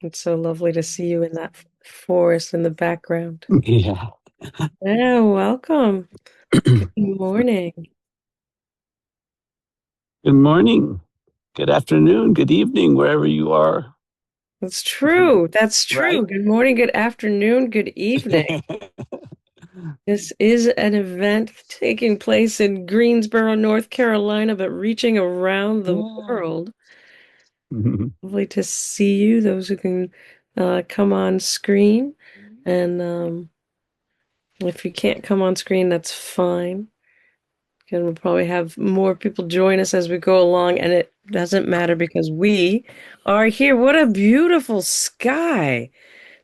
It's so lovely to see you in that forest in the background. Yeah. Yeah, welcome. Good morning. Good morning, good afternoon, good evening, wherever you are. That's true. That's Right? true. Good morning, good afternoon, good evening. This is an event taking place in Greensboro, North Carolina, but reaching around the Yeah. world. Lovely to see you, those who can come on screen. And if you can't come on screen, that's fine. And we'll probably have more people join us as we go along, and it doesn't matter because we are here. What a beautiful sky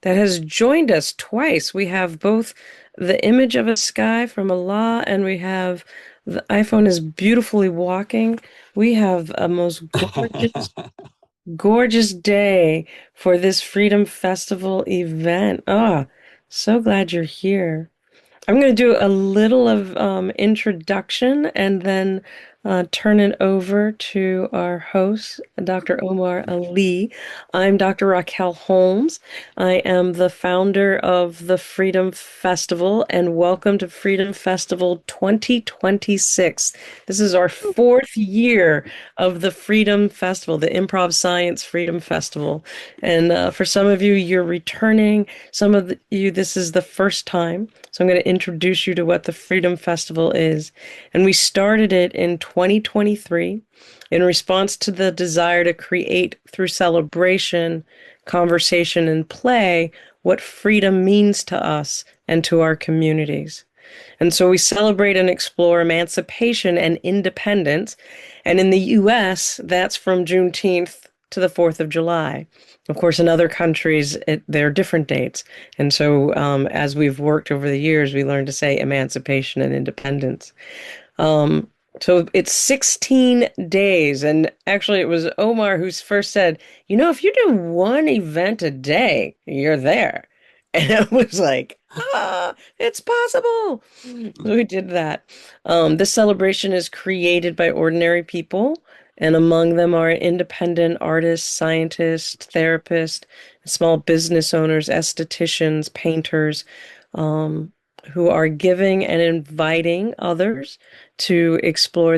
that has joined us twice. We have both the image of a sky from Allah, and we have the iPhone is beautifully walking. We have a most gorgeous, gorgeous day for this Freedom Festival event. Ah, so glad you're here. I'm going to do a little of introduction and then turn it over to our host, Dr. Omar Ali. I'm Dr. Raquel Holmes. I am the founder of the Freedom Festival, and welcome to Freedom Festival 2026. This is our fourth year of the Freedom Festival, the Improv Science Freedom Festival. And for some of you, you're returning. Some of you, this is the first time. So I'm going to introduce you to what the Freedom Festival is. And we started it in 2023 in response to the desire to create through celebration, conversation, and play what freedom means to us and to our communities. And so we celebrate and explore emancipation and independence. And in the US, that's from Juneteenth to the 4th of July. Of course, in other countries, there are different dates. And so as we've worked over the years, we learned to say emancipation and independence. Um, so it's 16 days. And actually, it was Omar who first said, if you do one event a day, you're there. And I was like, it's possible. So we did that. This celebration is created by ordinary people, and among them are independent artists, scientists, therapists, small business owners, estheticians, painters, um, who are giving and inviting others to explore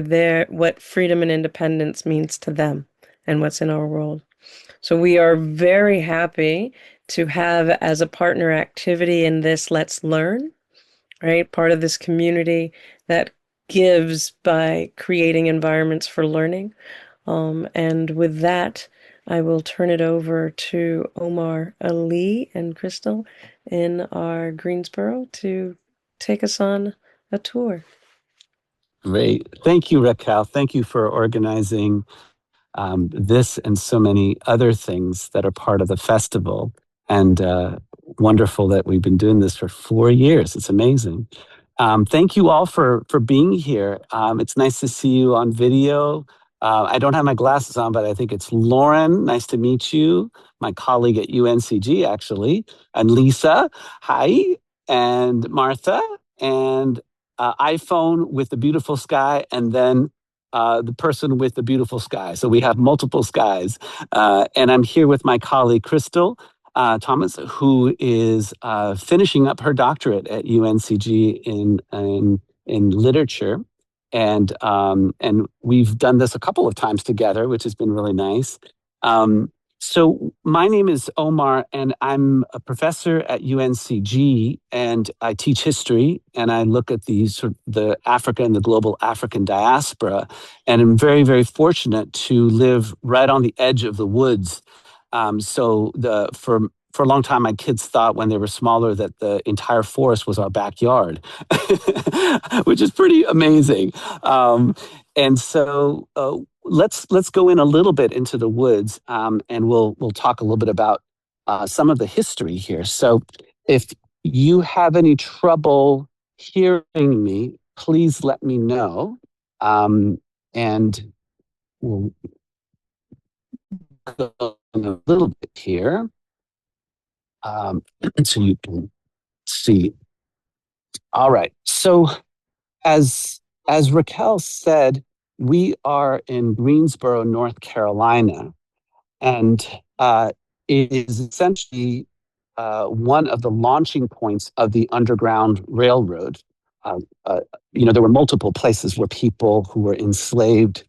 what freedom and independence means to them and what's in our world. So we are very happy to have as a partner activity in this Let's Learn, right? Part of this community that gives by creating environments for learning. And with that, I will turn it over to Omar Ali and Crystal in our Greensboro to take us on a tour. Great. Thank you, Raquel. Thank you for organizing this and so many other things that are part of the festival. And wonderful that we've been doing this for 4 years. It's amazing. Thank you all for being here. It's nice to see you on video. I don't have my glasses on, but I think it's Lauren. Nice to meet you. My colleague at UNCG, actually. And Lisa. Hi. And Martha. And iPhone with the beautiful sky. And then the person with the beautiful sky. So we have multiple skies. And I'm here with my colleague, Crystal Thomas, who is finishing up her doctorate at UNCG in literature. And we've done this a couple of times together, which has been really nice. So my name is Omar, and I'm a professor at UNCG, and I teach history, and I look at the Africa and the global African diaspora, and I'm very, very fortunate to live right on the edge of the woods. For a long time, my kids thought when they were smaller that the entire forest was our backyard, which is pretty amazing. And so let's go in a little bit into the woods, and we'll talk a little bit about some of the history here. So, if you have any trouble hearing me, please let me know, and we'll go in a little bit here, so you can see. All right. So, as as Raquel said, we are in Greensboro, North Carolina. And it is essentially one of the launching points of the Underground Railroad. Uh, uh, there were multiple places where people who were enslaved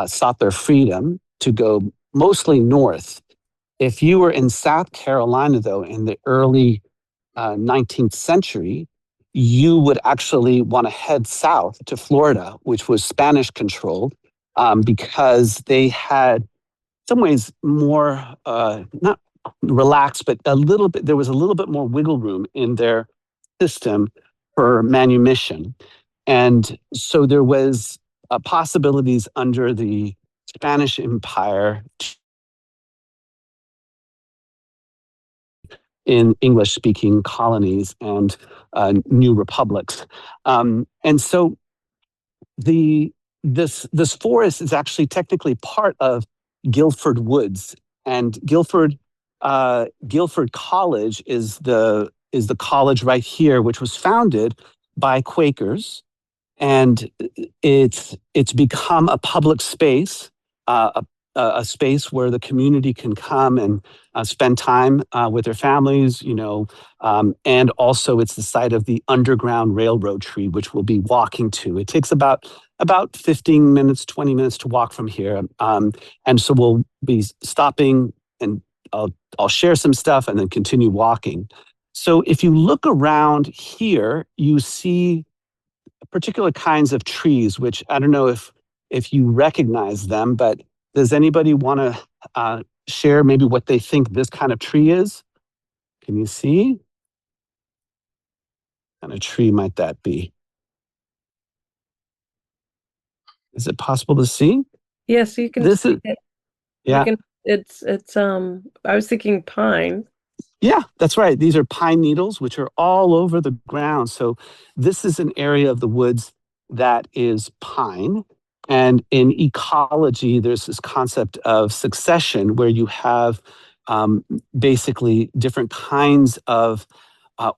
sought their freedom to go mostly north. If you were in South Carolina, though, in the early 19th century, you would actually want to head south to Florida, which was Spanish controlled, because they had some ways more not relaxed, but a little bit. There was a little bit more wiggle room in their system for manumission, and so there was possibilities under the Spanish Empire in English speaking colonies and new republics. And so the this forest is actually technically part of Guilford Woods, and Guilford College is the college right here, which was founded by Quakers, and it's become a public space, a space where the community can come and spend time with their families, and also it's the site of the Underground Railroad tree, which we'll be walking to. It takes about 15 minutes, 20 minutes to walk from here, and so we'll be stopping, and I'll share some stuff and then continue walking. So if you look around here, you see particular kinds of trees, which I don't know if you recognize them, but does anybody want to share maybe what they think this kind of tree is? Can you see? What kind of tree might that be? Is it possible to see? Yes, you can This see is, it. You yeah, can, it's I was thinking pine. yeah, that's right. These are pine needles, which are all over the ground. So this is an area of the woods that is pine. And in ecology, there's this concept of succession where you have basically different kinds of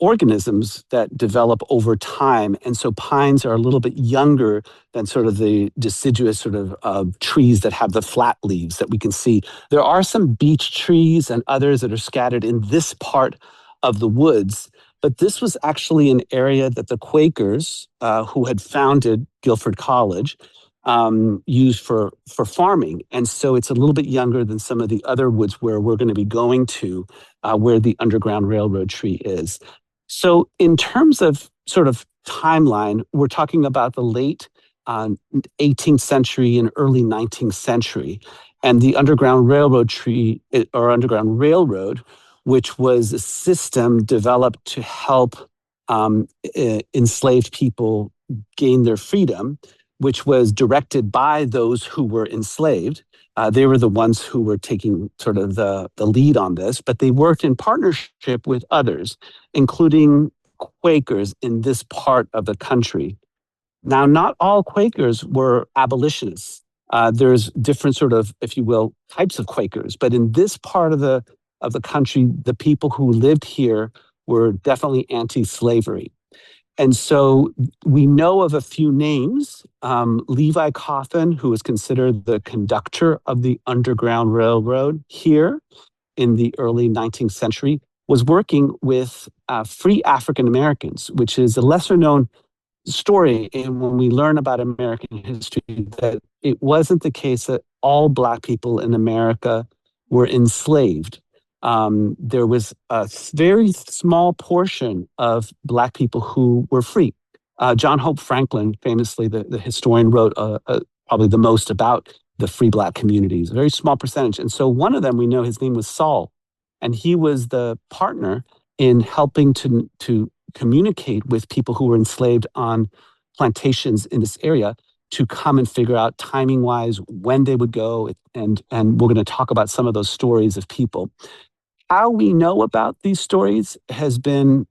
organisms that develop over time. And so pines are a little bit younger than sort of the deciduous sort of trees that have the flat leaves that we can see. There are some beech trees and others that are scattered in this part of the woods. But this was actually an area that the Quakers, who had founded Guilford College, used for farming. And so it's a little bit younger than some of the other woods where we're going to be going to, where the Underground Railroad tree is. So in terms of sort of timeline, we're talking about the late 18th century and early 19th century. And the Underground Railroad tree, or Underground Railroad, which was a system developed to help enslaved people gain their freedom, which was directed by those who were enslaved. They were the ones who were taking sort of the lead on this, but they worked in partnership with others, including Quakers in this part of the country. Now, not all Quakers were abolitionists. There's different sort of, if you will, types of Quakers, but in this part of the country, the people who lived here were definitely anti-slavery. And so we know of a few names. Levi Coffin, who is considered the conductor of the Underground Railroad here in the early 19th century, was working with free African Americans, which is a lesser known story. And when we learn about American history, that it wasn't the case that all Black people in America were enslaved. There was a very small portion of Black people who were free. John Hope Franklin, famously, the historian, wrote probably the most about the free Black communities, a very small percentage. And so one of them, we know his name was Saul, and he was the partner in helping to communicate with people who were enslaved on plantations in this area to come and figure out timing wise when they would go. And we're going to talk about some of those stories of people. How we know about these stories has been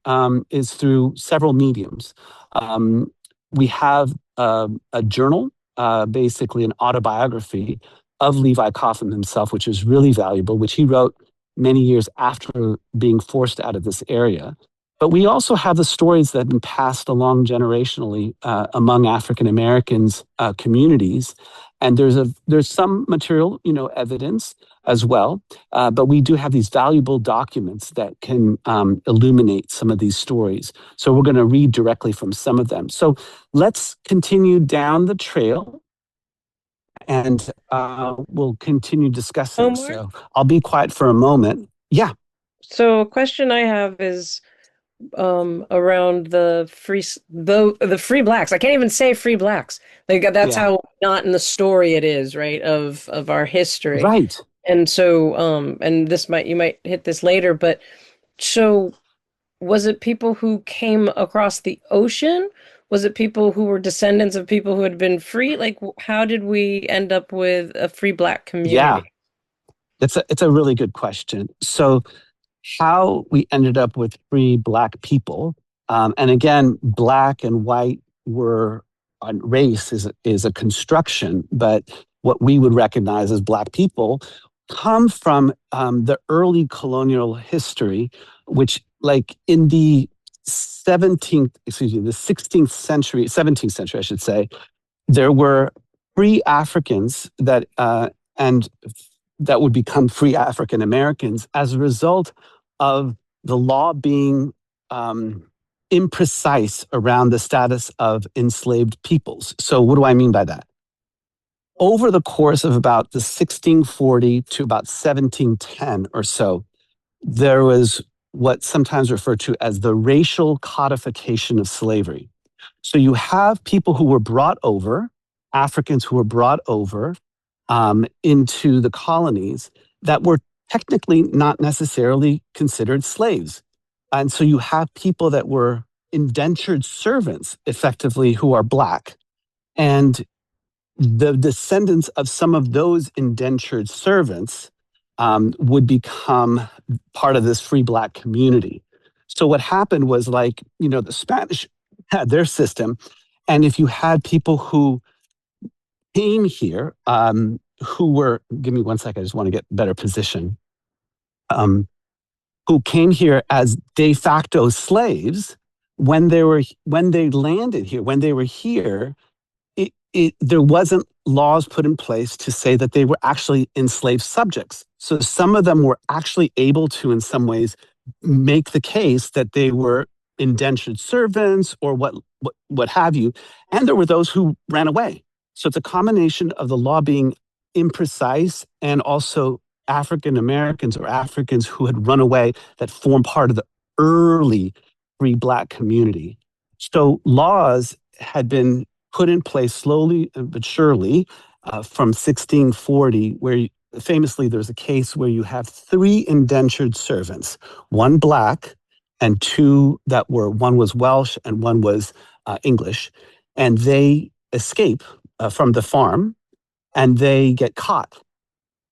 is through several mediums. We have a journal, basically an autobiography of Levi Coffin himself, which is really valuable, which he wrote many years after being forced out of this area. But we also have the stories that have been passed along generationally among African Americans communities, and there's some material, evidence as well. But we do have these valuable documents that can illuminate some of these stories. So we're going to read directly from some of them. So let's continue down the trail and we'll continue discussing. Omar? So I'll be quiet for a moment. Yeah, So a question I have is around the free blacks. I can't even say free blacks. Like that's yeah, how not in the story it is, right? Of our history. right. And so and this might you might hit this later, but so was it people who came across the ocean? Was it people who were descendants of people who had been free? Like how did we end up with a free black Yeah, community? it's a really good question. So how we ended up with free Black people. And again, Black and white were on race is a construction, but what we would recognize as Black people come from the early colonial history, which, like in the 17th, excuse me, the 16th century, 17th century, I should say, there were free Africans and that would become free African Americans as a result of the law being imprecise around the status of enslaved peoples. So, what do I mean by that? Over the course of about the 1640 to about 1710 or so, there was what sometimes referred to as the racial codification of slavery. So you have people who were brought over, Africans who were brought over into the colonies that were technically not necessarily considered slaves. And so you have people that were indentured servants, effectively, who are Black. And the descendants of some of those indentured servants would become part of this free Black community. So what happened was, like, the Spanish had their system. And if you had people who came here, who were, give me one second, I just want to get better position, um, who came here as de facto slaves when they landed here, when they were here, there wasn't laws put in place to say that they were actually enslaved subjects. So some of them were actually able to, in some ways, make the case that they were indentured servants or what have you. And there were those who ran away. So it's a combination of the law being imprecise and also African Americans or Africans who had run away that form part of the early free Black community. So laws had been put in place slowly but surely from 1640, where famously there's a case where you have three indentured servants, one Black and two that were, one was Welsh and one was English, and they escape from the farm and they get caught.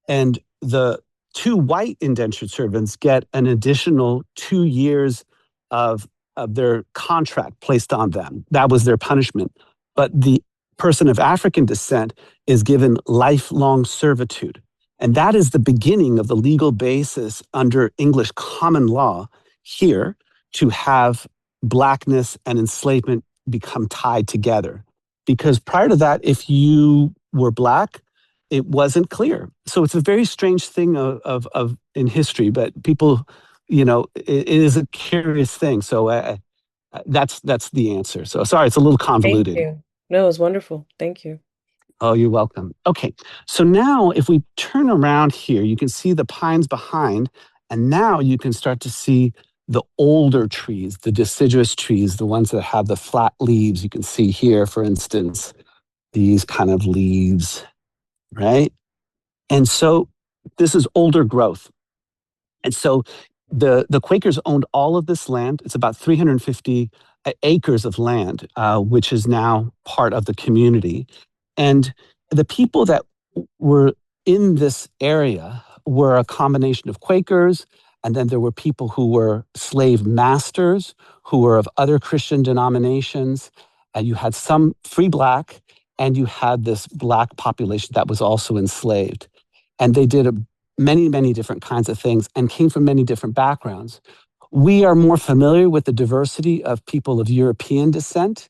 And the two white indentured servants get an additional 2 years of their contract placed on them. That was their punishment. But the person of African descent is given lifelong servitude. And that is the beginning of the legal basis under English common law here to have Blackness and enslavement become tied together. Because prior to that, if you were Black, it wasn't clear. So it's a very strange thing of in history, but people, it is a curious thing. So that's the answer. So sorry, it's a little Thank convoluted. you. No, it was wonderful. Thank you. Oh, you're welcome. Okay, so now if we turn around here, you can see the pines behind, and now you can start to see the older trees, the deciduous trees, the ones that have the flat leaves. You can see here, for instance, these kind of leaves, right? And so this is older growth. And so the Quakers owned all of this land. It's about 350 acres of land, which is now part of the community. And the people that were in this area were a combination of Quakers, and then there were people who were slave masters, who were of other Christian denominations. You had some free Black, and you had this Black population that was also enslaved. And they did many, many different kinds of things and came from many different backgrounds. We are more familiar with the diversity of people of European descent.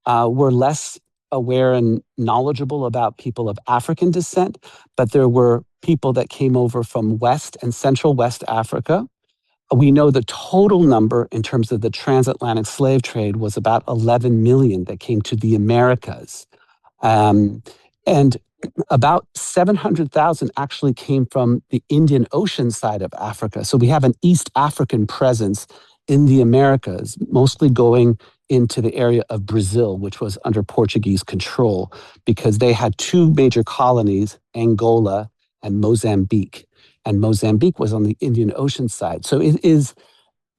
We're less aware and knowledgeable about people of African descent, but there were people that came over from West and Central West Africa. We know the total number in terms of the transatlantic slave trade was about 11 million that came to the Americas. Um, and about 700,000 actually came from the Indian Ocean side of Africa. So we have an East African presence in the Americas, mostly going into the area of Brazil, which was under Portuguese control, because they had two major colonies, Angola and Mozambique. And Mozambique was on the Indian Ocean side. So it is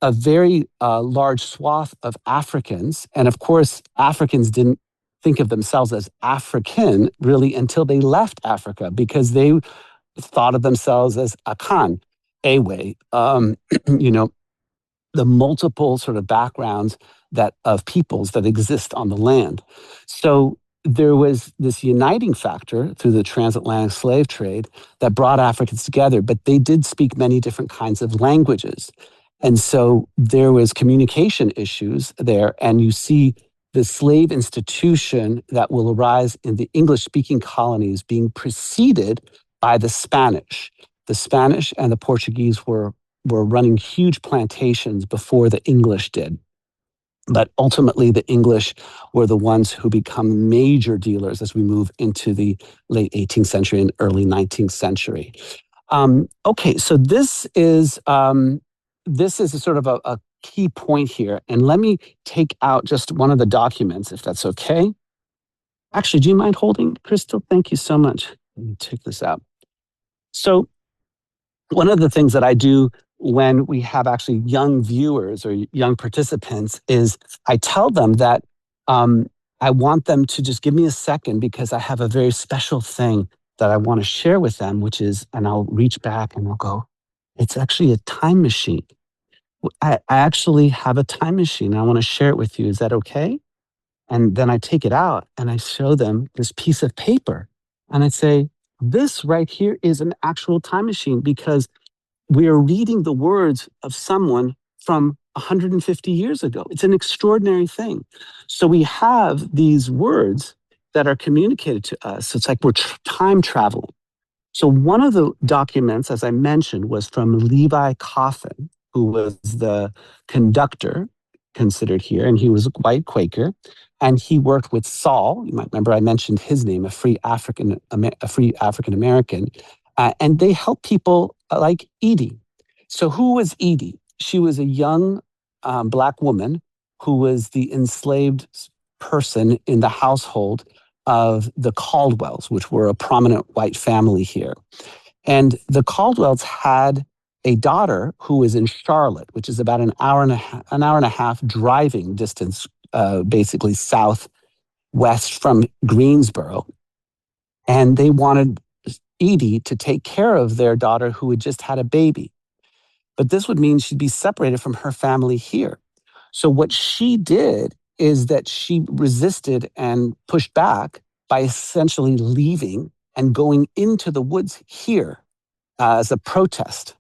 a very large swath of Africans. And of course, Africans didn't think of themselves as African really until they left Africa because they thought of themselves as Akan, Awe, you know, the multiple sort of backgrounds that of peoples that exist on the land. So there was this uniting factor through the transatlantic slave trade that brought Africans together, but they did speak many different kinds of languages. And so there was communication issues there, and you see the slave institution that will arise in the English speaking colonies being preceded by the Spanish. The Spanish and the Portuguese were running huge plantations before the English did. But ultimately, the English were the ones who become major dealers as we move into the late 18th century and early 19th century. Okay, so this is a sort of a key point here, and let me take out just one of the documents, if that's okay. Actually, do you mind holding, Crystal? Thank you so much. Let me take this out. So one of the things that I do when we have actually young viewers or young participants is I tell them that I want them to just give me a second because I have a very special thing that I want to share with them, which is, and I'll reach back and I'll go, it's actually a time machine. I actually have a time machine. I want to share it with you. Is that okay? And then I take it out and I show them this piece of paper. And I say, this right here is an actual time machine because we are reading the words of someone from 150 years ago. It's an extraordinary thing. So we have these words that are communicated to us. So it's like we're time traveling. So one of the documents, as I mentioned, was from Levi Coffin, who was the conductor considered here, and he was a white Quaker, and he worked with Saul. You might remember I mentioned his name, a free African American, and they helped people like Edie. So who was Edie? She was a young Black woman who was the enslaved person in the household of the Caldwells, which were a prominent white family here. And the Caldwells had a daughter who was in Charlotte, which is about an hour and a half driving distance, basically southwest from Greensboro. And they wanted Edie to take care of their daughter who had just had a baby. But this would mean she'd be separated from her family here. So what she did is that she resisted and pushed back by essentially leaving and going into the woods here as a protest.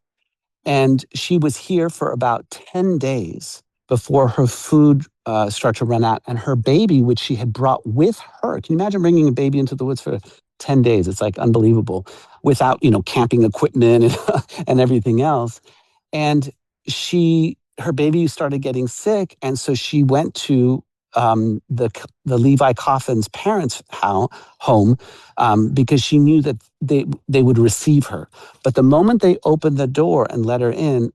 And she was here for about 10 days before her food started to run out. And her baby, which she had brought with her, can you imagine bringing a baby into the woods for 10 days? It's like unbelievable without, camping equipment and everything else. And her baby started getting sick. And so she went to the Levi Coffin's parents' home because she knew that they would receive her. But the moment they opened the door and let her in,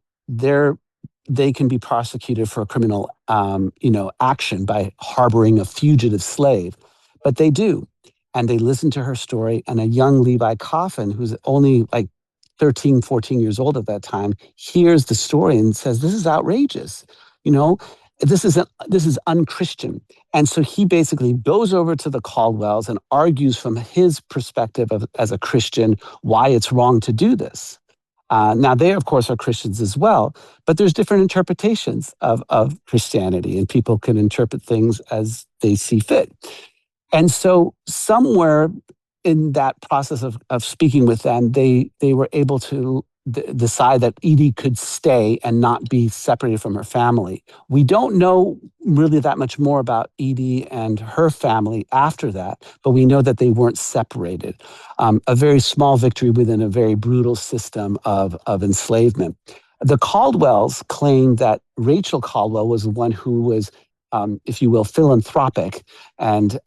they can be prosecuted for a criminal action by harboring a fugitive slave. But they do. And they listen to her story. And a young Levi Coffin, who's only like 13, 14 years old at that time, hears the story and says, this is outrageous. This is unchristian. And so he basically goes over to the Caldwells and argues from his perspective as a Christian why it's wrong to do this. Now, they, of course, are Christians as well, but there's different interpretations of Christianity, and people can interpret things as they see fit. And so somewhere in that process of speaking with them, they were able to decide that Edie could stay and not be separated from her family. We don't know really that much more about Edie and her family after that, but we know that they weren't separated. A very small victory within a very brutal system of enslavement. The Caldwells claimed that Rachel Caldwell was the one who was, if you will, philanthropic and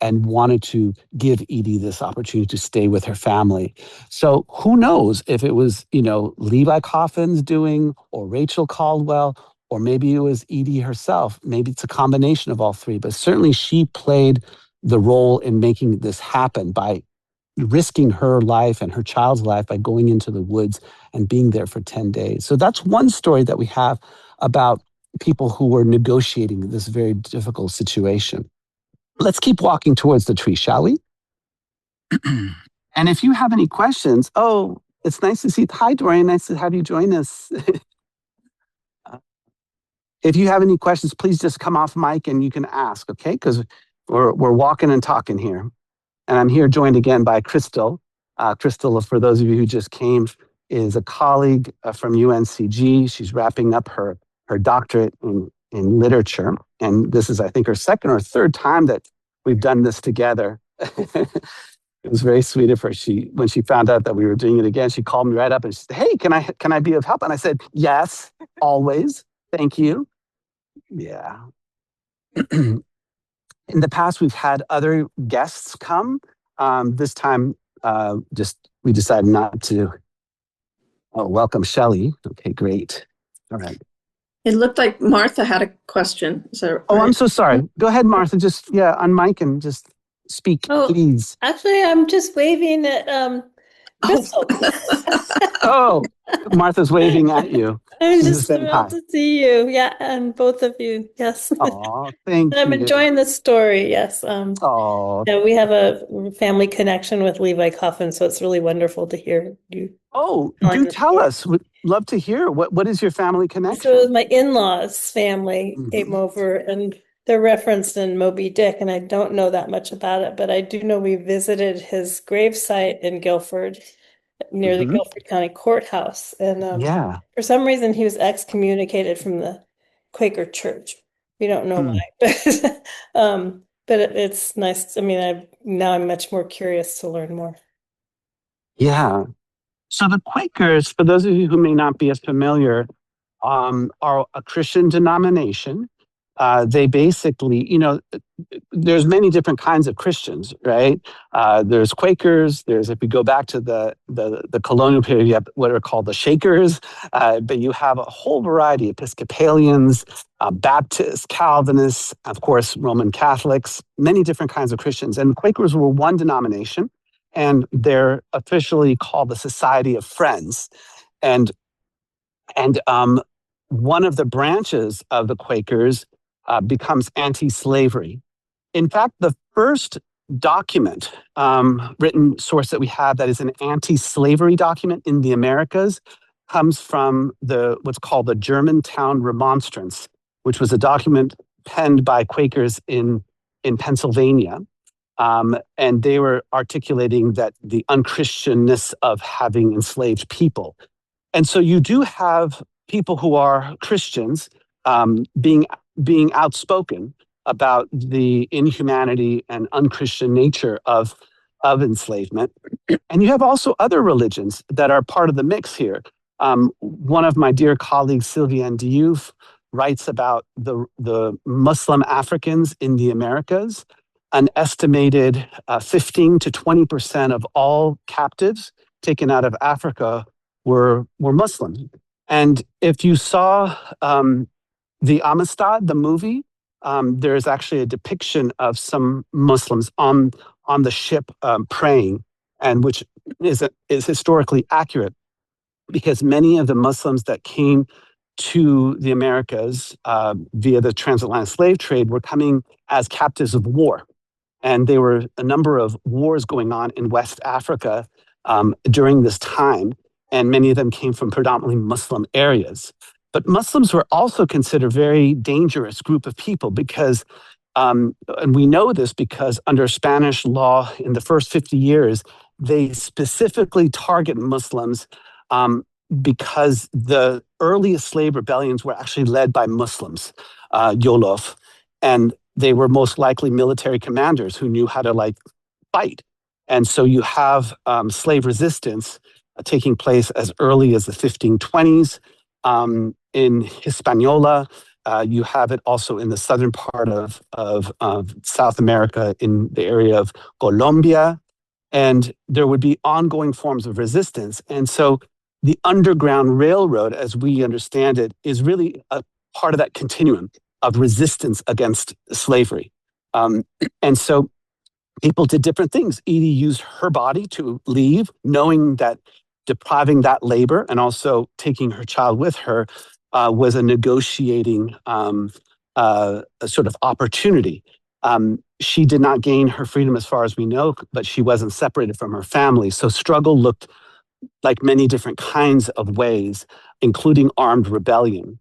wanted to give Edie this opportunity to stay with her family. So who knows if it was, Levi Coffin's doing or Rachel Caldwell, or maybe it was Edie herself. Maybe it's a combination of all three, but certainly she played the role in making this happen by risking her life and her child's life by going into the woods and being there for 10 days. So that's one story that we have about people who were negotiating this very difficult situation. Let's keep walking towards the tree, shall we? And if you have any questions, oh, it's nice to see. Hi, Dorian. Nice to have you join us. If you have any questions, please just come off mic and you can ask, okay? Because we're walking and talking here. And I'm here joined again by Crystal. Crystal, for those of you who just came, is a colleague from UNCG. She's wrapping up her doctorate in literature. And this is, I think, her second or third time that we've done this together. It was very sweet of her. When she found out that we were doing it again, she called me right up and she said, "Hey, can I be of help?" And I said, "Yes, always. Thank you." Yeah. In the past, we've had other guests come. This time, we decided not to. Oh, welcome, Shelley. Okay, great. All right. It looked like Martha had a question. Is that right? Oh, I'm so sorry. Go ahead, Martha. Just unmic and just speak, please. Actually, I'm just waving at Crystal. Oh, Martha's waving at you. I'm just thrilled to see you. Yeah, and both of you. Yes. Oh, thank you. I'm enjoying the story. Yes. Oh. Yeah, we have a family connection with Levi Coffin, so it's really wonderful to hear you. Oh, do tell us. We'd love to hear. What is your family connection? So my in-laws' family came over, and they're referenced in Moby Dick, and I don't know that much about it, but I do know we visited his gravesite in Guilford, near the Guilford County Courthouse. And for some reason, he was excommunicated from the Quaker Church. We don't know why, but it's nice. I mean, now I'm much more curious to learn more. Yeah. So the Quakers, for those of you who may not be as familiar, are a Christian denomination. They basically, there's many different kinds of Christians, right? There's Quakers. If we go back to the colonial period, you have what are called the Shakers, but you have a whole variety: Episcopalians, Baptists, Calvinists, of course, Roman Catholics, many different kinds of Christians. And Quakers were one denomination, and they're officially called the Society of Friends. And one of the branches of the Quakers becomes anti-slavery. In fact, the first document, written source that we have that is an anti-slavery document in the Americas comes from what's called the Germantown Remonstrance, which was a document penned by Quakers in Pennsylvania. And they were articulating that the unchristianness of having enslaved people. And so you do have people who are Christians being outspoken about the inhumanity and unchristian nature of enslavement. And you have also other religions that are part of the mix here. One of my dear colleagues, Sylviane Diouf, writes about the Muslim Africans in the Americas. An estimated 15 to 20% of all captives taken out of Africa were Muslim. And if you saw the Amistad, the movie, there's actually a depiction of some Muslims on the ship praying, and which is historically accurate, because many of the Muslims that came to the Americas via the transatlantic slave trade were coming as captives of war. And there were a number of wars going on in West Africa during this time, and many of them came from predominantly Muslim areas. But Muslims were also considered a very dangerous group of people because, and we know this because under Spanish law in the first 50 years, they specifically target Muslims because the earliest slave rebellions were actually led by Muslims, Yolof, and they were most likely military commanders who knew how to like fight. And so you have slave resistance taking place as early as the 1520s in Hispaniola. You have it also in the southern part of South America in the area of Colombia. And there would be ongoing forms of resistance. And so the Underground Railroad, as we understand it, is really a part of that continuum of resistance against slavery. And so people did different things. Edie used her body to leave, knowing that depriving that labor and also taking her child with her was a negotiating a sort of opportunity. She did not gain her freedom as far as we know, but she wasn't separated from her family. So struggle looked like many different kinds of ways, including armed rebellion.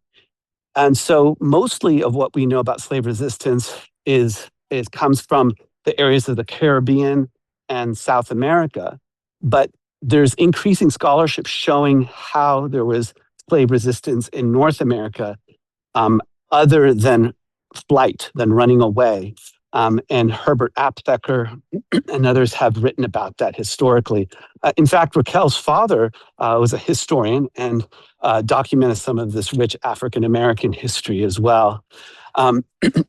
And so mostly of what we know about slave resistance is it comes from the areas of the Caribbean and South America. But there's increasing scholarship showing how there was slave resistance in North America, um, other than flight, than running away. And Herbert Aptheker and others have written about that historically. In fact, Raquel's father was a historian and documented some of this rich African American history as well.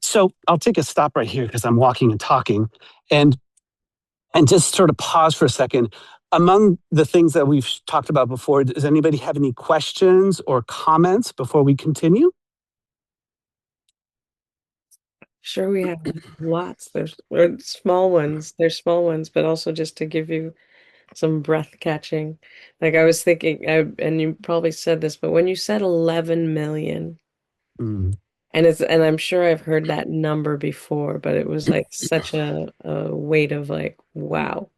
So I'll take a stop right here because I'm walking and talking, and just sort of pause for a second. Among the things that we've talked about before, does anybody have any questions or comments before we continue? Sure, we have lots. There's small ones. There's small ones, but also just to give you some breath catching. Like I was thinking, and you probably said this, but when you said 11 million, Mm, and I'm sure I've heard that number before, but it was like such a weight of like, wow.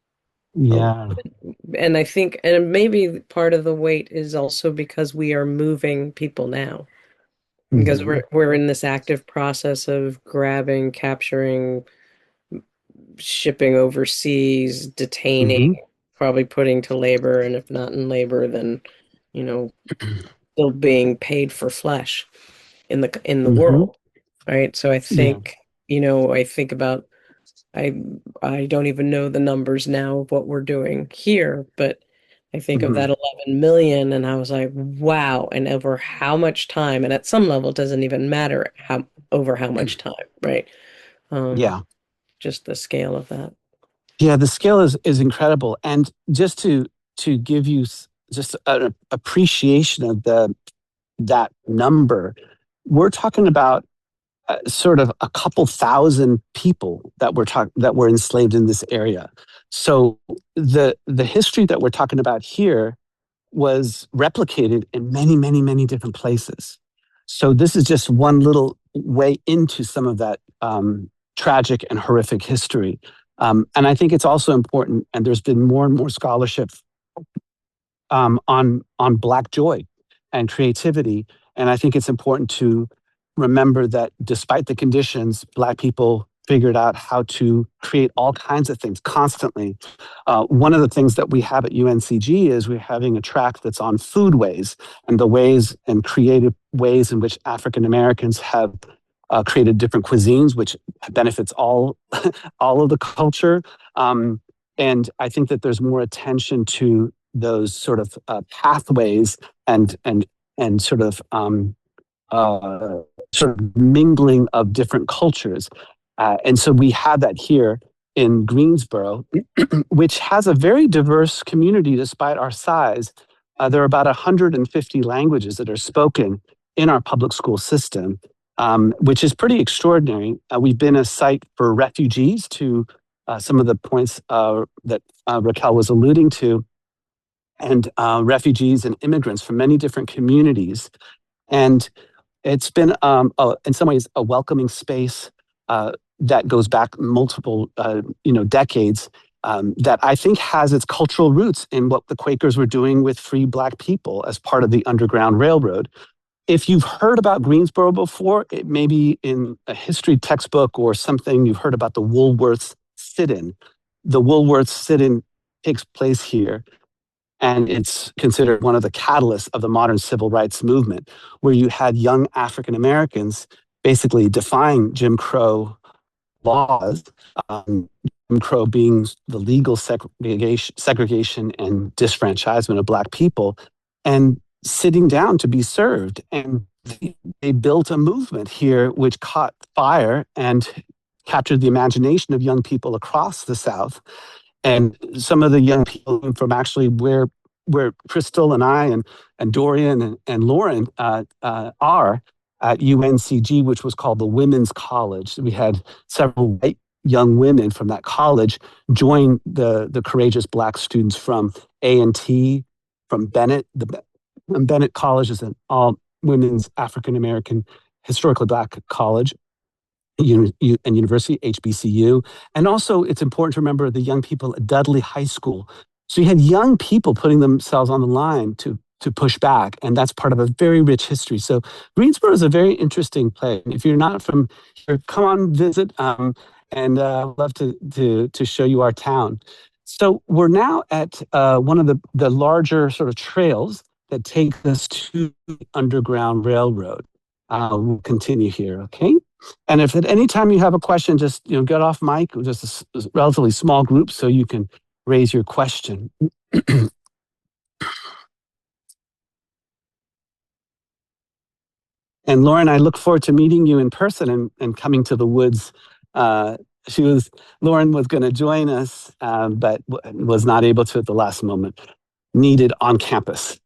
yeah. And I think, and maybe part of the weight is also because we are moving people now, because Hmm. we're in this active process of grabbing, capturing, shipping overseas, detaining, Hmm. probably putting to labor, and if not in labor, then, you know, still being paid for flesh in the Hmm. world, right? So I Yeah. think, I think about I I don't even know the numbers now of what we're doing here, but I think of Hmm. that 11 million and I was like, wow, and over how much time, and at some level it doesn't even matter how much time, right? Um, Yeah. just the scale of that. Yeah, the scale is incredible. And just to give you just an appreciation of the that number, we're talking about sort of a couple thousand people that were enslaved in this area. So the history that we're talking about here was replicated in many, many, many different places. So this is just one little way into some of that tragic and horrific history. And I think it's also important, and there's been more and more scholarship on Black joy and creativity. And I think it's important to remember that despite the conditions, Black people figured out how to create all kinds of things constantly. One of the things that we have at UNCG is we're having a track that's on foodways and the ways and creative ways in which African Americans have created different cuisines, which benefits all of the culture. And I think that there's more attention to those sort of pathways and and and sort of mingling of different cultures. And so we have that here in Greensboro, which has a very diverse community despite our size. There are about 150 languages that are spoken in our public school system, which is pretty extraordinary. We've been a site for refugees to some of the points that Raquel was alluding to, and refugees and immigrants from many different communities. And it's been, in some ways, a welcoming space that goes back multiple, decades. That I think has its cultural roots in what the Quakers were doing with free Black people as part of the Underground Railroad. If you've heard about Greensboro before, it may be in a history textbook or something you've heard about the Woolworths sit-in. The Woolworths sit-in takes place here. And it's considered one of the catalysts of the modern civil rights movement, where you had young African Americans basically defying Jim Crow laws, Jim Crow being the legal segregation and disfranchisement of Black people, and sitting down to be served. And they built a movement here which caught fire and captured the imagination of young people across the South. And some of the young people from actually where Crystal and I and Dorian and Lauren are at UNCG, which was called the Women's College. We had several white young women from that college join the courageous Black students from A&T, from Bennett. Bennett College is an all women's African American historically Black college and University, HBCU. And also, it's important to remember the young people at Dudley High School. So you had young people putting themselves on the line to push back, and that's part of a very rich history. So Greensboro is a very interesting place. If you're not from here, come on visit, and I'd love to show you our town. So we're now at one of the larger sort of trails that take us to the Underground Railroad. We'll continue here, okay? And if at any time you have a question, just get off mic. Just a relatively small group, so you can raise your question. And Lauren, I look forward to meeting you in person and coming to the woods. Lauren was going to join us, but was not able to at the last moment. Needed on campus.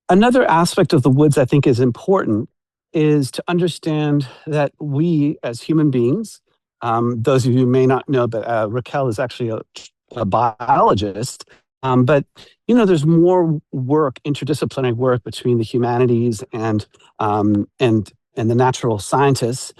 Another aspect of the woods I think is important is to understand that we as human beings, those of you who may not know, but Raquel is actually a biologist, but there's more work, interdisciplinary work between the humanities and the natural scientists,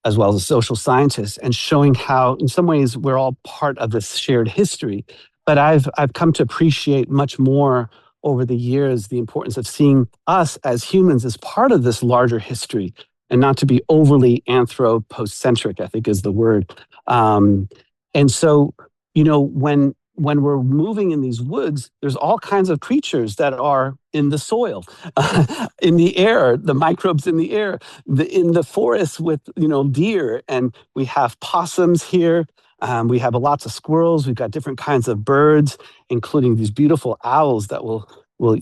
as well as the social scientists, and showing how, in some ways, we're all part of this shared history. But I've come to appreciate much more over the years the importance of seeing us as humans as part of this larger history, and not to be overly anthropocentric, I think is the word. And so, when we're moving in these woods, there's all kinds of creatures that are in the soil, in the air, the microbes in the air, in the forest with deer, and we have possums here. We have lots of squirrels. We've got different kinds of birds, including these beautiful owls that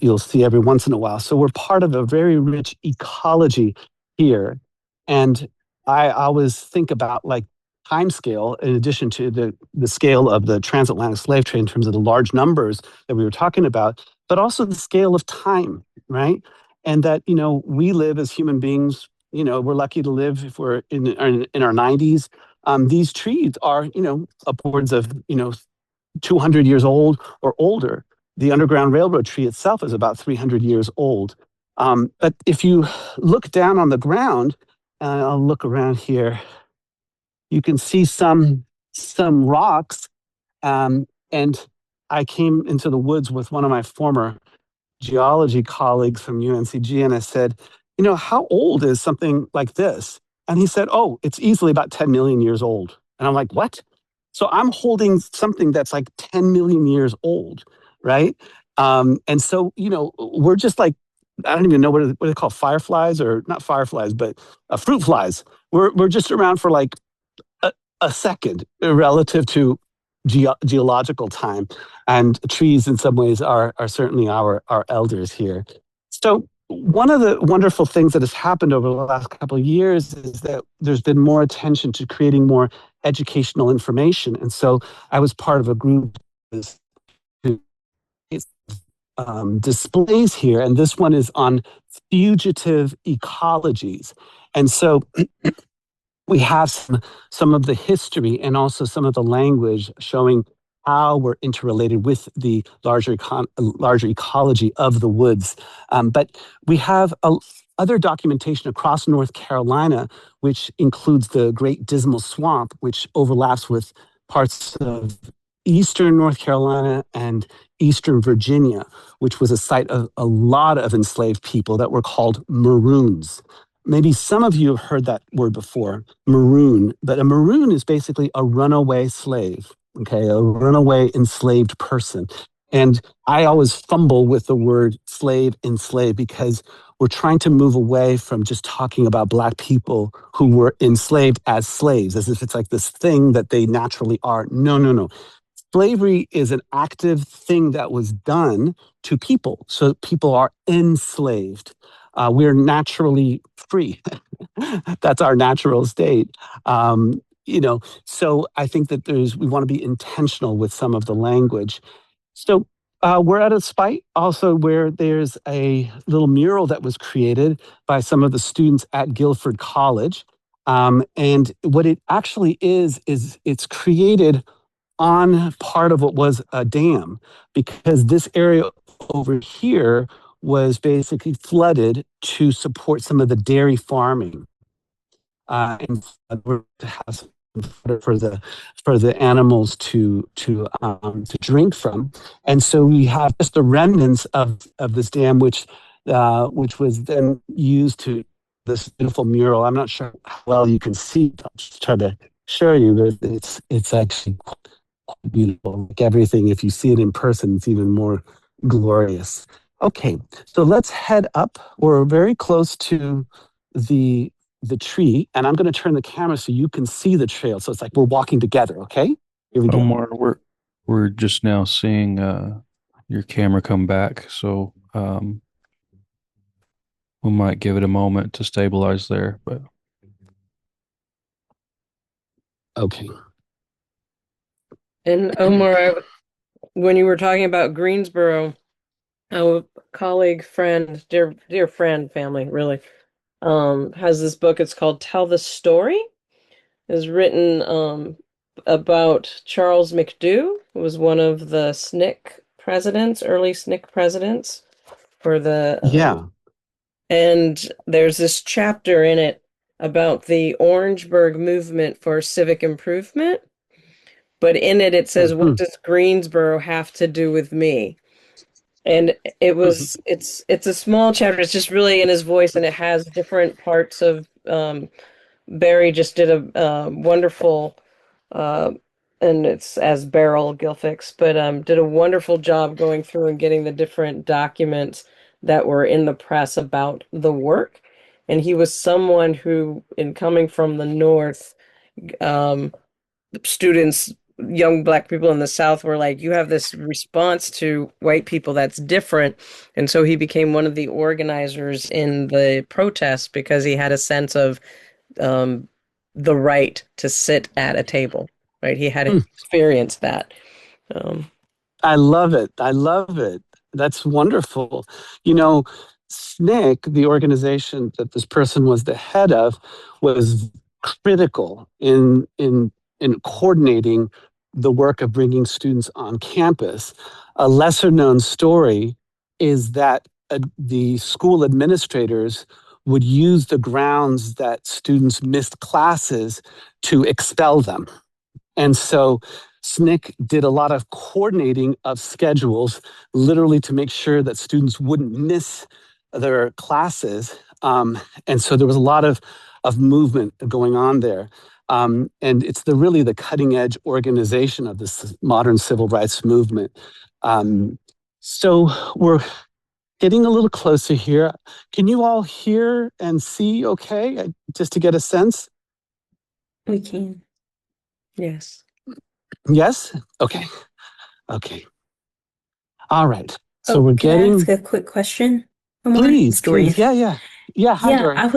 you'll see every once in a while. So we're part of a very rich ecology here. And I always think about time scale, in addition to the scale of the transatlantic slave trade in terms of the large numbers that we were talking about, but also the scale of time, right? And that, we live as human beings, we're lucky to live if we're in our 90s. These trees are, upwards of, 200 years old or older. The Underground Railroad tree itself is about 300 years old. But if you look down on the ground, and I'll look around here, you can see some rocks. And I came into the woods with one of my former geology colleagues from UNCG, and I said, how old is something like this? And he said, oh, it's easily about 10 million years old. And I'm like, what? So I'm holding something that's like 10 million years old, right? And so, we're just like, I don't even know what they call fireflies, or not fireflies, but fruit flies. We're just around for like a second relative to geological time. And trees in some ways are certainly our elders here. So one of the wonderful things that has happened over the last couple of years is that there's been more attention to creating more educational information. And so I was part of a group who displays here, and this one is on fugitive ecologies. And so we have some of the history and also some of the language showing how we're interrelated with the larger ecology of the woods. But we have other documentation across North Carolina, which includes the Great Dismal Swamp, which overlaps with parts of eastern North Carolina and eastern Virginia, which was a site of a lot of enslaved people that were called Maroons. Maybe some of you have heard that word before, maroon, but a maroon is basically a runaway slave. Okay, a runaway enslaved person. And I always fumble with the word slave, enslave, because we're trying to move away from just talking about Black people who were enslaved as slaves, as if it's like this thing that they naturally are. No, no, no. Slavery is an active thing that was done to people. So people are enslaved. We're naturally free. That's our natural state. So I think that we want to be intentional with some of the language. So we're at a spot also where there's a little mural that was created by some of the students at Guilford College. And what it actually is it's created on part of what was a dam, because this area over here was basically flooded to support some of the dairy farming, and to have some for the animals to drink from. And so we have just the remnants of this dam, which was then used to this beautiful mural. I'm not sure how well you can see it. I'll just try to show you, but it's actually beautiful. Like everything, if you see it in person, it's even more glorious. Okay, so let's head up. We're very close to the the tree, and I'm going to turn the camera so you can see the trail. So it's like we're walking together. Okay, here we go. Omar, we're just now seeing your camera come back, so we might give it a moment to stabilize there. But Okay. And Omar, when you were talking about Greensboro, a colleague, friend, dear friend, family, really, has this book. It's called Tell the Story. Is written about Charles McDew, who was one of the SNCC presidents, early SNCC presidents for the Yeah. and there's this chapter in it about the Orangeburg movement for civic improvement. But in it, it says, "What Mhm. does Greensboro have to do with me?" And it's a small chapter. It's just really in his voice, and it has different parts of. Barry just did a wonderful, uh, and it's as Beryl Gilfix, but did a wonderful job going through and getting the different documents that were in the press about the work. And he was someone who, in coming from the North, um, students, young Black people in the South were like, you have this response to white people that's different. And so he became one of the organizers in the protests because he had a sense of um, the right to sit at a table, right? He had experienced that. Um, I love it. I love it. That's wonderful. You know, SNCC, the organization that this person was the head of, was critical in coordinating the work of bringing students on campus. A lesser known story is that the school administrators would use the grounds that students missed classes to expel them. And so SNCC did a lot of coordinating of schedules, literally to make sure that students wouldn't miss their classes. And so there was a lot of movement going on there. And it's really the cutting edge organization of this modern civil rights movement. So we're getting a little closer here. Can you all hear and see okay? Just to get a sense? we can. Yes. Yes? Okay. Okay. All right. So Oh, we're can I getting, ask a quick question? Omar, it's please, Dorian. please. Yeah, yeah. Yeah, hi, Yeah, Dory. hi.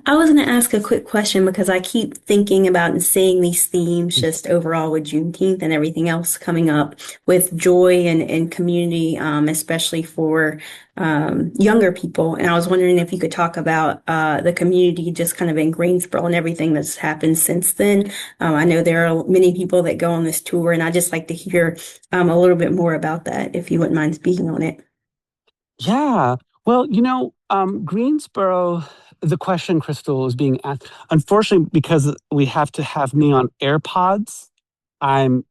I was going to ask a quick question because I keep thinking about and seeing these themes just overall with Juneteenth and everything else coming up with joy and community, especially for younger people. And I was wondering if you could talk about the community just kind of in Greensboro and everything that's happened since then. I know there are many people that go on this tour, and I'd just like to hear a little bit more about that, if you wouldn't mind speaking on it. Yeah. Well, Greensboro, the question, Crystal, is being asked. Unfortunately, because we have to have me on AirPods,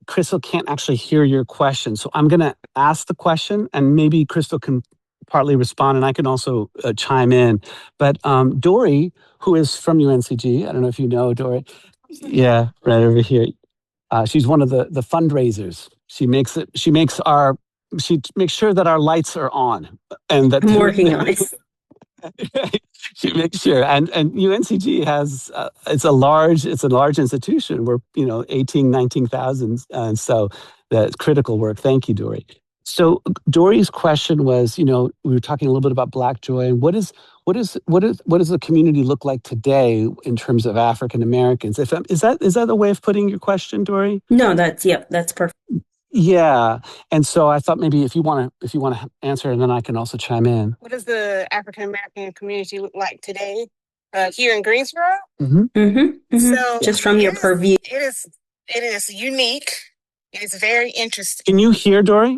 Crystal can't actually hear your question. So I'm going to ask the question, and maybe Crystal can partly respond, and I can also chime in. But Dory, who is from UNCG, I don't know if you know Dory. Yeah, right over here. She's one of the fundraisers. She makes sure that our lights are on and that I'm working on it. she makes sure. And UNCG has it's a large institution. We're 19,000, and so that's critical work. Thank you, Dory. So Dory's question was, we were talking a little bit about Black joy, and what does the community look like today in terms of African Americans? If is that a way of putting your question, Dory? No, that's perfect. Yeah, and so I thought maybe if you want to answer, and then I can also chime in. What does the African American community look like today here in Greensboro? So Just from your purview. it is unique. It is very interesting. Can you hear Dory?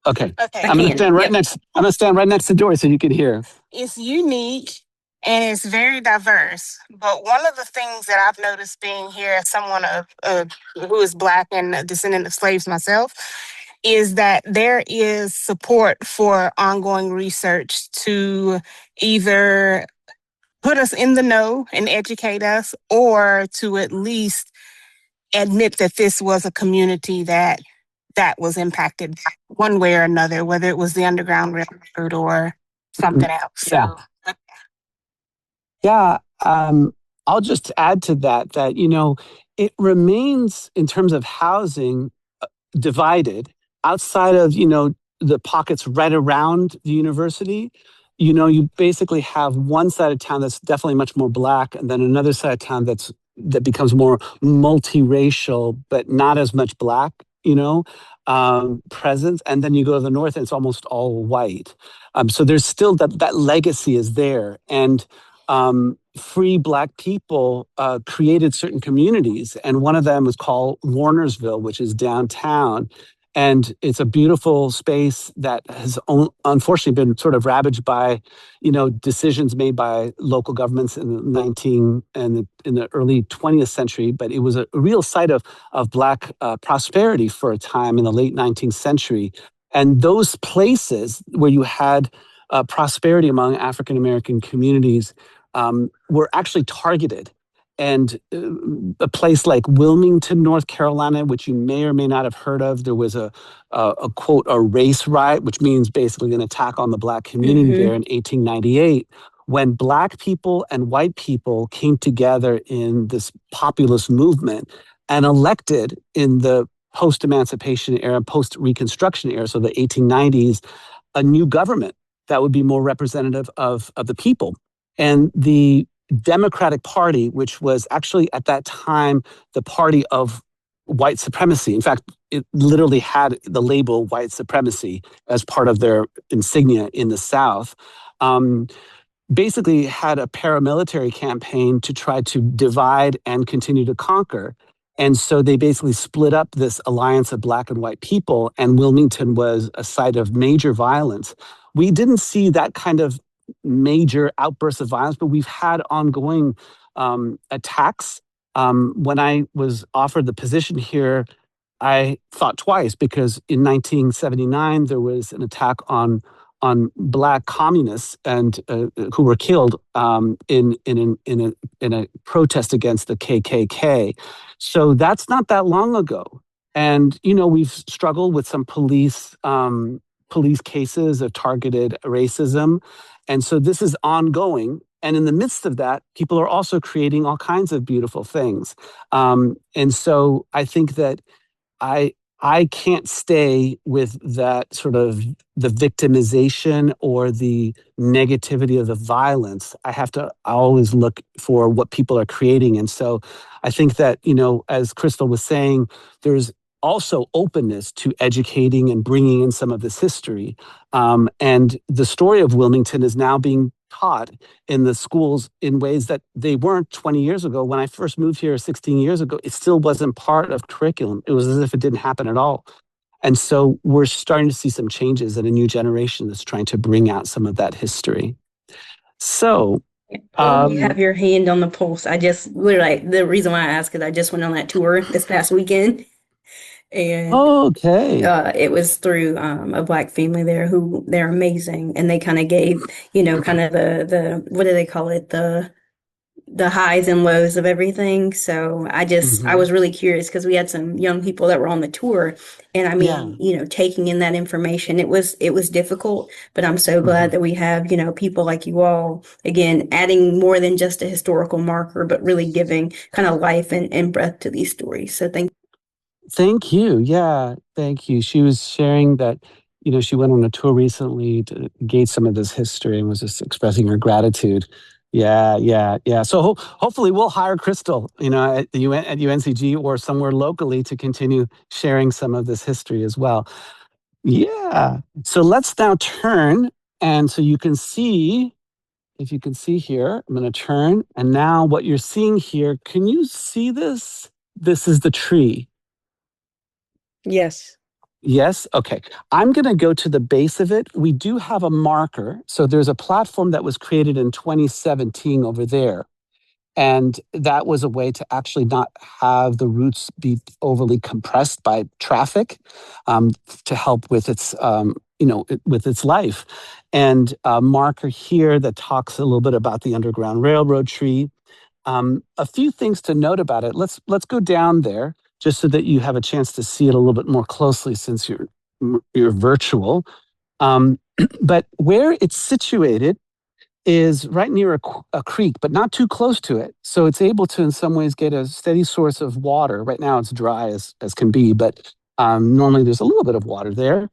Okay. Okay. I'm gonna stand right next. I'm gonna stand right next to Dory so you can hear. It's unique and it's very diverse. But one of the things that I've noticed being here as someone who is Black and a descendant of slaves myself is that there is support for ongoing research to either put us in the know and educate us, or to at least admit that this was a community that was impacted one way or another, whether it was the Underground Railroad or something else. Yeah. So, Yeah. I'll just add to that it remains in terms of housing divided outside of the pockets right around the university. You basically have one side of town that's definitely much more Black, and then another side of town that becomes more multiracial but not as much Black presence. And then you go to the north and it's almost all white. So there's still that legacy is there. And free Black people created certain communities, and one of them was called Warnersville, which is downtown. And it's a beautiful space that has unfortunately been sort of ravaged by, decisions made by local governments in the early 20th century. But it was a real site of Black prosperity for a time in the late 19th century. And those places where you had prosperity among African American communities were actually targeted. And a place like Wilmington, North Carolina, which you may or may not have heard of, there was a quote, a race riot, which means basically an attack on the Black community there in 1898, when Black people and white people came together in this populist movement and elected in the post-emancipation era, post-Reconstruction era, so the 1890s, a new government that would be more representative of the people. And the Democratic Party, which was actually at that time the party of white supremacy. In fact, it literally had the label white supremacy as part of their insignia in the South. Basically had a paramilitary campaign to try to divide and continue to conquer. And so they basically split up this alliance of Black and white people, and Wilmington was a site of major violence. We didn't see that kind of major outbursts of violence, but we've had ongoing attacks. When I was offered the position here, I thought twice, because in 1979 there was an attack on Black communists and who were killed in a protest against the KKK. So that's not that long ago, and we've struggled with some police cases of targeted racism. And so this is ongoing. And in the midst of that, people are also creating all kinds of beautiful things. And so I think that I can't stay with that sort of the victimization or the negativity of the violence. I always look for what people are creating. And so I think that, as Crystal was saying, there's also openness to educating and bringing in some of this history. And the story of Wilmington is now being taught in the schools in ways that they weren't 20 years ago. When I first moved here 16 years ago, it still wasn't part of curriculum. It was as if it didn't happen at all. And so we're starting to see some changes in a new generation that's trying to bring out some of that history. So you have your hand on the pulse. The reason why I asked is I just went on that tour this past weekend. And okay. It was through a Black family there who they're amazing, and they kind of gave kind of the what do they call it, the highs and lows of everything. So I Hmm. was really curious because we had some young people that were on the tour, and I Yeah. mean, taking in that information, it was difficult, but I'm so glad Hmm. that we have, people like you all, again, adding more than just a historical marker, but really giving kind of life and breath to these stories. So thank Thank you. Yeah, thank you. She was sharing that, she went on a tour recently to gauge some of this history and was just expressing her gratitude. Yeah, yeah, yeah. So hopefully we'll hire Crystal, at the UN, at UNCG or somewhere locally to continue sharing some of this history as well. Yeah. So let's now turn, and so you can see, if you can see here, I'm going to turn, and now what you're seeing here, can you see this? This is the tree. Yes. Yes. Okay. I'm going to go to the base of it. We do have a marker. So there's a platform that was created in 2017 over there. And that was a way to actually not have the roots be overly compressed by traffic, um, to help with its, with its life. And a marker here that talks a little bit about the Underground Railroad tree. A few things to note about it. Let's go down there just so that you have a chance to see it a little bit more closely since you're virtual. Um, but where it's situated is right near a creek, but not too close to it. So it's able to, in some ways, get a steady source of water. Right now, it's dry as can be, but normally there's a little bit of water there.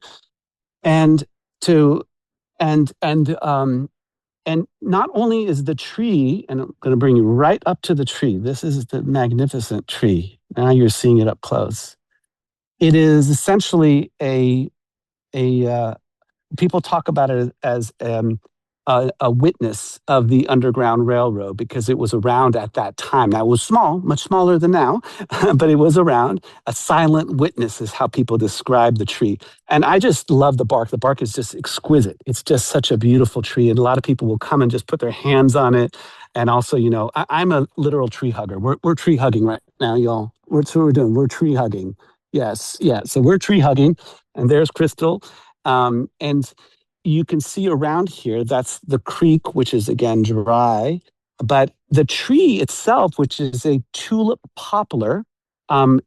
And to and not only is the tree, and I'm going to bring you right up to the tree. This is the magnificent tree. Now you're seeing it up close. It is essentially a people talk about it as a witness of the Underground Railroad because it was around at that time. Now, it was small, much smaller than now, but it was around. A silent witness is how people describe the tree. And I just love the bark. The bark is just exquisite. It's just such a beautiful tree. And a lot of people will come and just put their hands on it. And also, I'm a literal tree hugger. We're tree hugging right now, y'all. That's what we're doing. We're tree hugging. Yes, yeah. So we're tree hugging. And there's Crystal. And you can see around here, that's the creek, which is again dry. But the tree itself, which is a tulip poplar,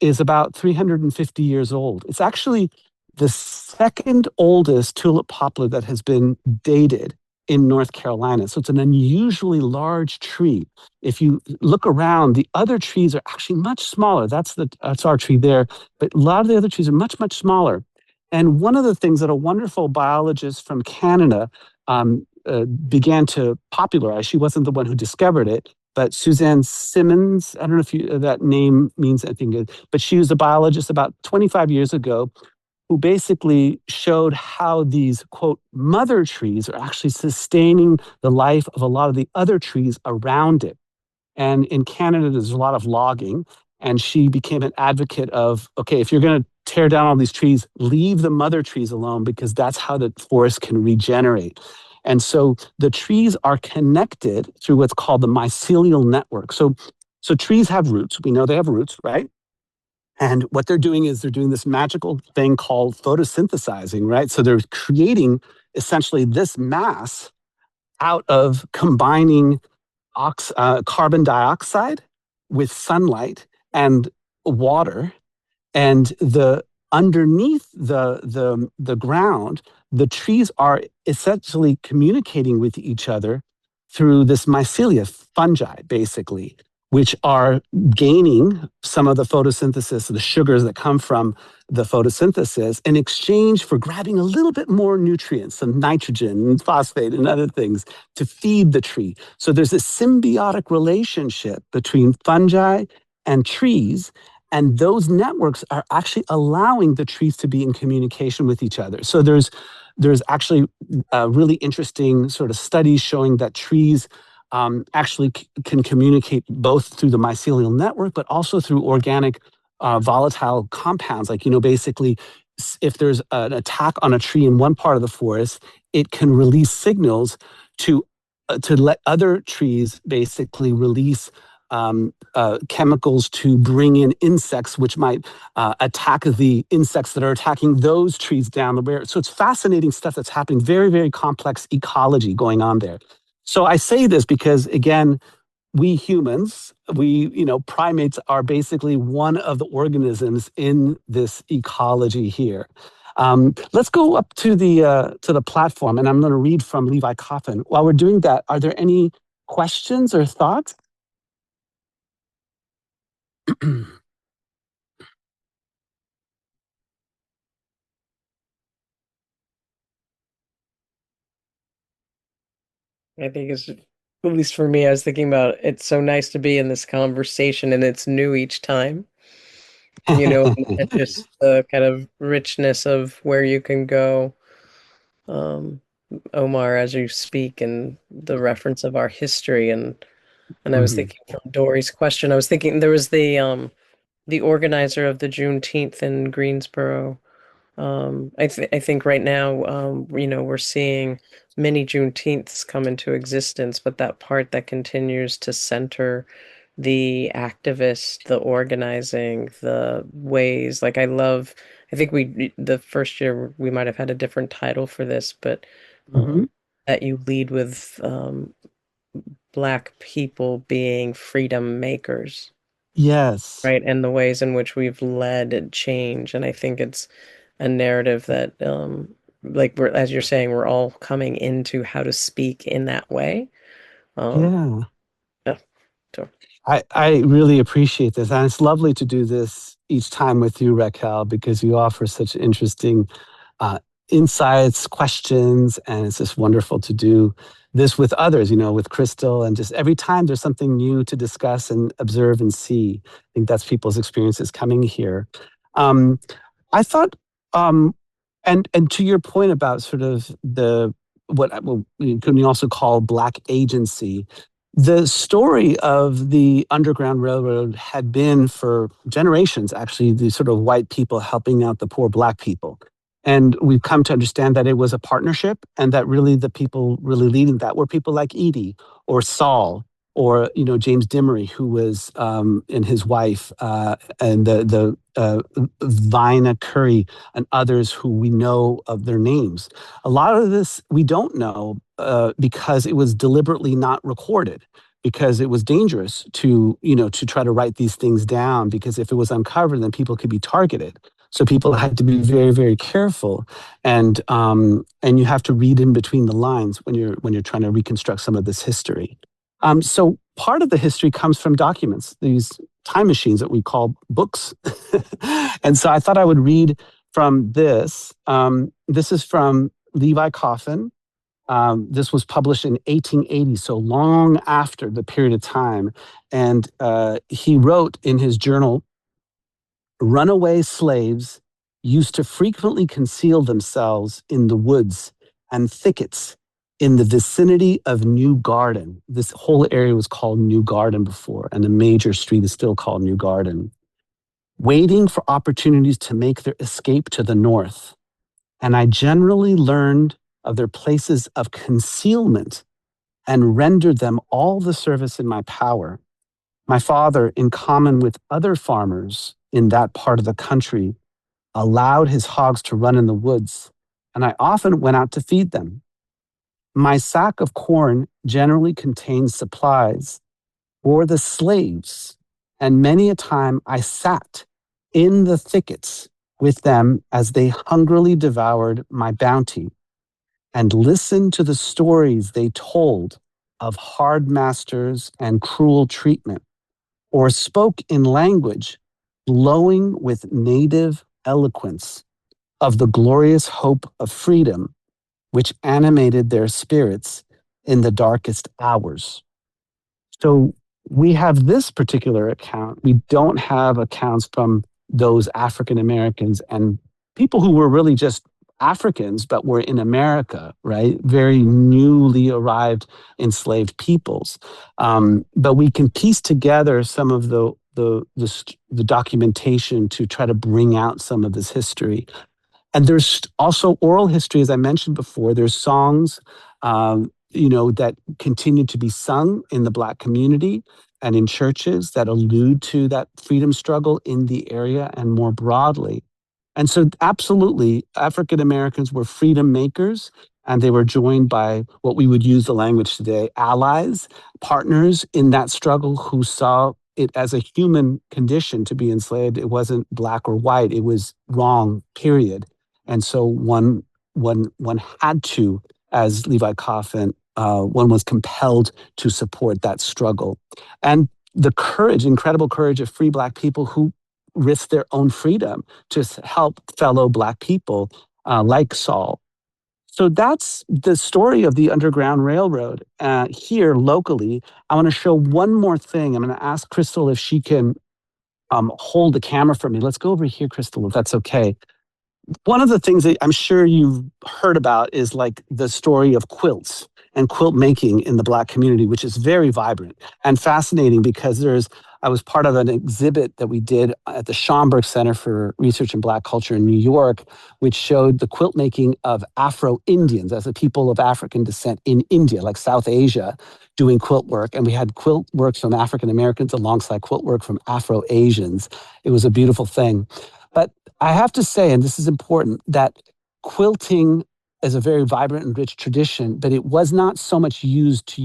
is about 350 years old. It's actually the second oldest tulip poplar that has been dated in North Carolina. So it's an unusually large tree. If you look around, the other trees are actually much smaller. That's our tree there, but a lot of the other trees are much, much smaller. And one of the things that a wonderful biologist from Canada began to popularize, she wasn't the one who discovered it, but Suzanne Simmons, I don't know if that name means anything, but she was a biologist about 25 years ago who basically showed how these, quote, mother trees are actually sustaining the life of a lot of the other trees around it. And in Canada, there's a lot of logging. And she became an advocate of, okay, if you're going to tear down all these trees, leave the mother trees alone because that's how the forest can regenerate. And so the trees are connected through what's called the mycelial network. So trees have roots. We know they have roots, right? And what they're doing is they're doing this magical thing called photosynthesizing, right? So they're creating essentially this mass out of combining carbon dioxide with sunlight and water, and the underneath the ground, the trees are essentially communicating with each other through this mycelia, fungi, basically, which are gaining some of the photosynthesis, the sugars that come from the photosynthesis, in exchange for grabbing a little bit more nutrients, some nitrogen and phosphate and other things to feed the tree. So there's a symbiotic relationship between fungi and trees, and those networks are actually allowing the trees to be in communication with each other. So there's actually really interesting sort of studies showing that trees actually can communicate both through the mycelial network, but also through organic volatile compounds. Like, basically, if there's an attack on a tree in one part of the forest, it can release signals to let other trees basically release chemicals to bring in insects, which might attack the insects that are attacking those trees down the way. So it's fascinating stuff that's happening, very, very complex ecology going on there. So I say this because, again, we humans, primates are basically one of the organisms in this ecology here. Let's go up to the platform, and I'm going to read from Levi Coffin. While we're doing that, are there any questions or thoughts? I think it's, at least for me, I was thinking about it's so nice to be in this conversation and it's new each time, and just the kind of richness of where you can go, um, Omar, as you speak, and the reference of our history. And I was Mhm. thinking from Dory's question, I was thinking there was the organizer of the Juneteenth in Greensboro. I think right now, we're seeing many Juneteenths come into existence, but that part that continues to center the activist, the organizing, the ways, like I think the first year we might have had a different title for this, but Mhm. that you lead with Black people being freedom makers, Yes. right? And the ways in which we've led change. And I think it's a narrative that, like as you're saying, we're all coming into how to speak in that way. Um, Yeah. yeah, so I really appreciate this. And it's lovely to do this each time with you, Raquel, because you offer such interesting uh, insights, questions, and it's just wonderful to do this with others, with Crystal. And just every time there's something new to discuss and observe and see. I think that's people's experiences coming here. Um, I thought, um, and to your point about sort of what we can also call Black agency, the story of the Underground Railroad had been for generations, actually, the sort of white people helping out the poor Black people. And we've come to understand that it was a partnership and that really the people really leading that were people like Edie or Saul or, James Dimery, who was and his wife and the Vina Curry and others who we know of their names. A lot of this we don't know because it was deliberately not recorded because it was dangerous to try to write these things down because if it was uncovered then people could be targeted, so people had to be very, very careful, and you have to read in between the lines when you're trying to reconstruct some of this history. So part of the history comes from documents, these time machines that we call books. And so I thought I would read from this. This is from Levi Coffin. This was published in 1880, so long after the period of time. And he wrote in his journal, runaway slaves used to frequently conceal themselves in the woods and thickets in the vicinity of New Garden. This whole area was called New Garden before, and the major street is still called New Garden, waiting for opportunities to make their escape to the north. And I generally learned of their places of concealment and rendered them all the service in my power. My father, in common with other farmers in that part of the country, allowed his hogs to run in the woods, and I often went out to feed them. My sack of corn generally contained supplies for the slaves, and many a time I sat in the thickets with them as they hungrily devoured my bounty and listened to the stories they told of hard masters and cruel treatment, or spoke in language glowing with native eloquence of the glorious hope of freedom which animated their spirits in the darkest hours. So we have this particular account. We don't have accounts from those African Americans and people who were really just Africans, but were in America, right? Very newly arrived enslaved peoples. But we can piece together some of the documentation to try to bring out some of this history. And there's also oral history, as I mentioned before. There's songs, that continue to be sung in the Black community and in churches that allude to that freedom struggle in the area and more broadly. And so, absolutely, African Americans were freedom makers, and they were joined by what we would use the language today, allies, partners in that struggle who saw it as a human condition to be enslaved. It wasn't black or white, it was wrong, period. And so one had to, as Levi Coffin, one was compelled to support that struggle. And the courage, incredible courage of free Black people who risked their own freedom to help fellow Black people like Saul. So that's the story of the Underground Railroad here locally. I want to show one more thing. I'm going to ask Crystal if she can hold the camera for me. Let's go over here, Crystal, if that's okay. One of the things that I'm sure you've heard about is like the story of quilts and quilt making in the Black community, which is very vibrant and fascinating because I was part of an exhibit that we did at the Schomburg Center for Research in Black Culture in New York, which showed the quilt making of Afro-Indians as a people of African descent in India, like South Asia, doing quilt work. And we had quilt works from African Americans alongside quilt work from Afro-Asians. It was a beautiful thing. But I have to say, and this is important, that quilting is a very vibrant and rich tradition, but it was not so much used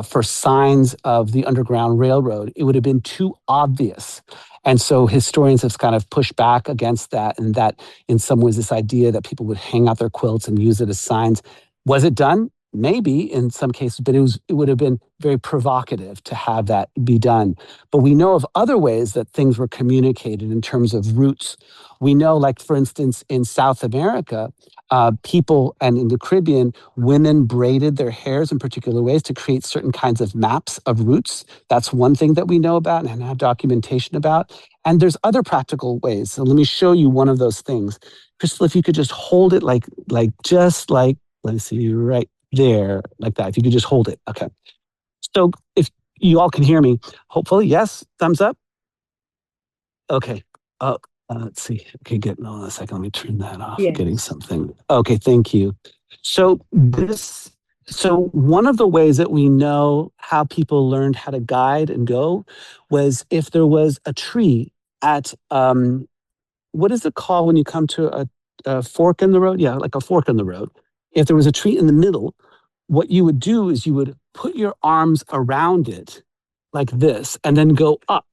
for signs of the Underground Railroad. It would have been too obvious. And so historians have kind of pushed back against that, and that in some ways, this idea that people would hang out their quilts and use it as signs. Was it done? Maybe in some cases, but it would have been very provocative to have that be done. But we know of other ways that things were communicated in terms of roots. We know, like, for instance, in South America, people, and in the Caribbean, women braided their hairs in particular ways to create certain kinds of maps of roots. That's one thing that we know about and have documentation about. And there's other practical ways. So let me show you one of those things. Crystal, if you could just hold it just like, let me see, right there, like that. If you could just hold it. Okay. So if you all can hear me, hopefully, yes, thumbs up. Okay. Oh, let's see. Okay, good. No, a second. Let me turn that off. Yeah. I'm getting something. Okay, thank you. So one of the ways that we know how people learned how to guide and go was if there was a tree at what is it called when you come to a fork in the road? Yeah, like a fork in the road. If there was a tree in the middle, what you would do is you would put your arms around it like this and then go up.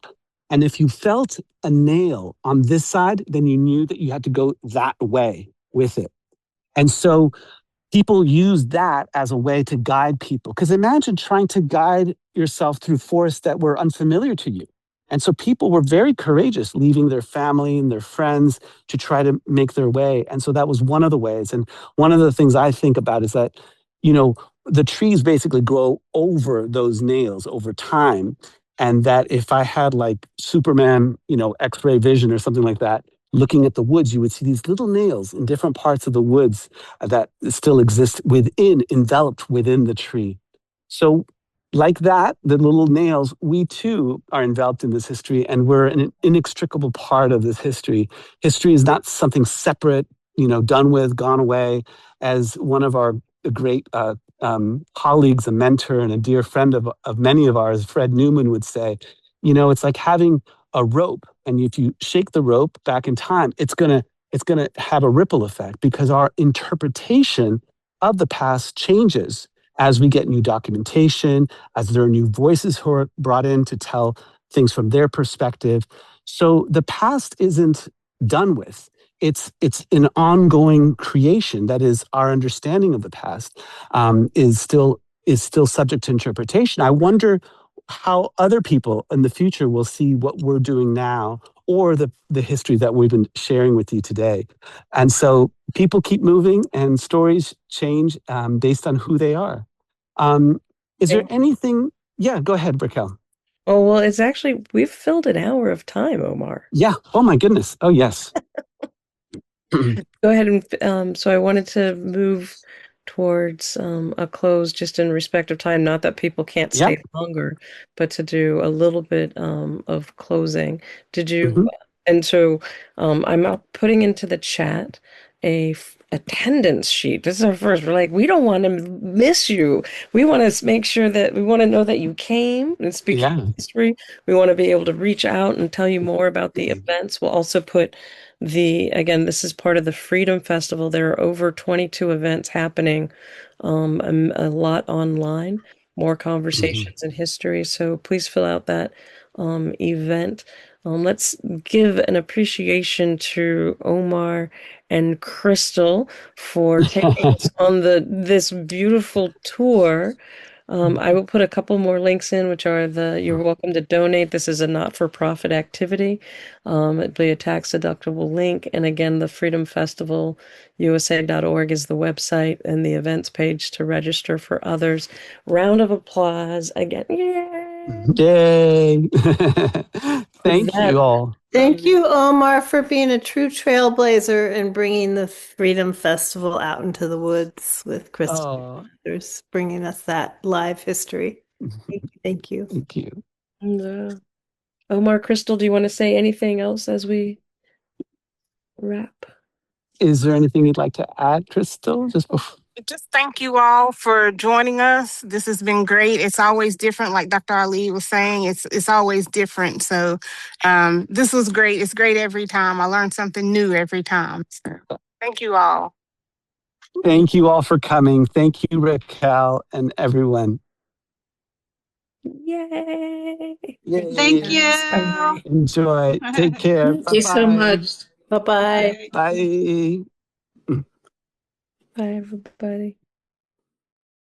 And if you felt a nail on this side, then you knew that you had to go that way with it. And so people use that as a way to guide people. Because imagine trying to guide yourself through forests that were unfamiliar to you. And so people were very courageous, leaving their family and their friends to try to make their way. And so that was one of the ways. And one of the things I think about is that, the trees basically grow over those nails over time. And that if I had like Superman, X-ray vision or something like that, looking at the woods, you would see these little nails in different parts of the woods that still exist enveloped within the tree. So like that, the little nails, we too are enveloped in this history, and we're an inextricable part of this history. History is not something separate, done with, gone away. As one of our great colleagues, a mentor, and a dear friend of many of ours, Fred Newman, would say, it's like having a rope, and if you shake the rope back in time, it's gonna have a ripple effect because our interpretation of the past changes as we get new documentation, as there are new voices who are brought in to tell things from their perspective. So the past isn't done with. It's an ongoing creation. That is, our understanding of the past is still subject to interpretation. I wonder how other people in the future will see what we're doing now, or the history that we've been sharing with you today. And so people keep moving and stories change based on who they are. Is there anything? Yeah, go ahead, Raquel. Oh, well, we've filled an hour of time, Omar. Yeah. Oh, my goodness. Oh, yes. Go ahead and so I wanted to move towards a close just in respect of time. Not that people can't stay longer, but to do a little bit of closing. Did you? And so I'm putting into the chat a attendance sheet. This is our first. We're like, we don't want to miss you. We want to make sure that we want to know that you came and speaking history. We want to be able to reach out and tell you more about the events. We'll also put again, this is part of the Freedom Festival. There are over 22 events happening, a lot online, more conversations in history. So please fill out that event. Let's give an appreciation to Omar and Crystal for taking us on this beautiful tour. I will put a couple more links in, which are you're welcome to donate. This is a not-for-profit activity. It'd be a tax-deductible link. And again, the Freedom Festival, USA.org is the website and the events page to register for others. Round of applause again. Yay! Yay! With Thank that, you all. Thank you, Omar, for being a true trailblazer and bringing the Freedom Festival out into the woods with Kristen Oh, and others, bringing us that live history. Thank you. thank you. and, Omar, Crystal, do you want to say anything else as we wrap? Is there anything you'd like to add, Crystal? Just before. Just thank you all for joining us. This has been great. It's always different, like Dr. Ali was saying. It's always different. So this was great. It's great every time. I learned something new every time. So, thank you all. Thank you all for coming. Thank you, Raquel, and everyone. Yay! Yay. Thank you. Bye. Enjoy. Take care. Thank you so Bye-bye. much. Bye-bye. Bye. Bye, everybody.